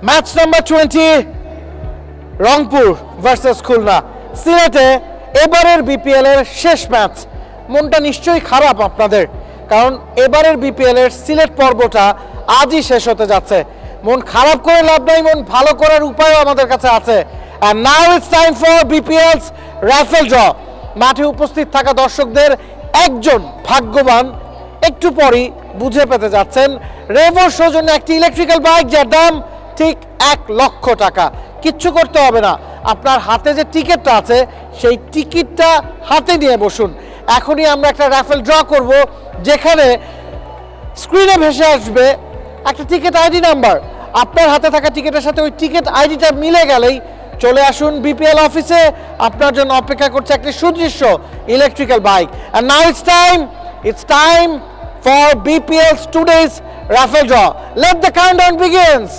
Match number 20 Rangpur versus Khulna. সিলেটে এবারের BPL এর শেষ ম্যাচ। মনটা নিশ্চয়ই খারাপ আপনাদের, কারণ এবারের বিপিএল এর সিলেট পর্বটা আজই শেষ হতে যাচ্ছে। মন খারাপ করে লাভ নাই, মন ভালো করার উপায়ও আমাদের কাছে আছে। And now it's time for BPL's raffle draw. মাঠে উপস্থিত থাকা দর্শকদের একজন ভাগ্যবান একটু পরই বুঝে পেতে যাচ্ছেন রেভোর সৌজন্যে একটি ইলেকট্রিক্যাল বাইক, যার দাম ঠিক 1 লক্ষ টাকা। কিচ্ছু করতে হবে না, আপনার হাতে যে টিকিটটা আছে সেই টিকিটটা হাতে নিয়ে বসুন। এখনই আমরা একটা রাফেল ড্র করব, যেখানে স্ক্রিনে ভেসে আসবে একটা টিকিট আইডি নাম্বার। আপনার হাতে থাকা টিকিটের সাথে ওই টিকিট আইডিটা মিলে গেলেই চলে আসুন বিপিএল অফিসে। আপনার জন্য অপেক্ষা করছে একটি সুদৃশ্য electrical bike. And now it's time for BPL's today's raffle draw. Let the countdown begins.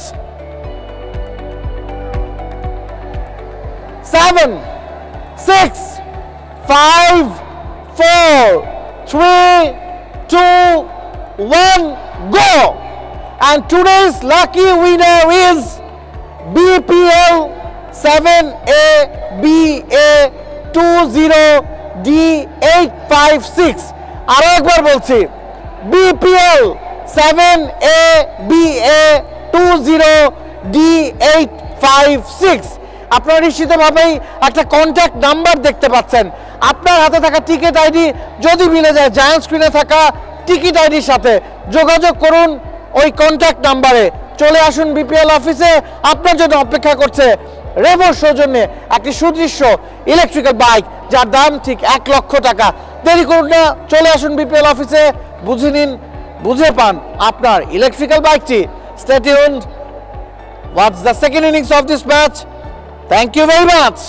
7, 6, 5, 4, 3, 2, 1, go! And today's lucky winner is BPL 7ABA20D856. আরো একবার বলছি, BPL 7ABA20D856। আপনারা নিশ্চিতভাবেই একটা কন্ট্যাক্ট নাম্বার দেখতে পাচ্ছেন। আপনার হাতে থাকা টিকিট আইডি যদি মিলে যায় জায়ান্ট স্ক্রিনে থাকা টিকিট আইডির সাথে, যোগাযোগ করুন ওই কন্ট্যাক্ট নাম্বারে। চলে আসুন বিপিএল অফিসে, আপনার জন্য অপেক্ষা করছে রেভোর সৌজন্যে একটি সুদৃশ্য ইলেকট্রিক্যাল বাইক, যার দাম ঠিক 1 লক্ষ টাকা। দেরি করুন না, চলে আসুন বিপিএল অফিসে, বুঝে নিন, বুঝে পান আপনার ইলেকট্রিক্যাল বাইকটি। Stay tuned. What's the second innings of this match? Thank you very much.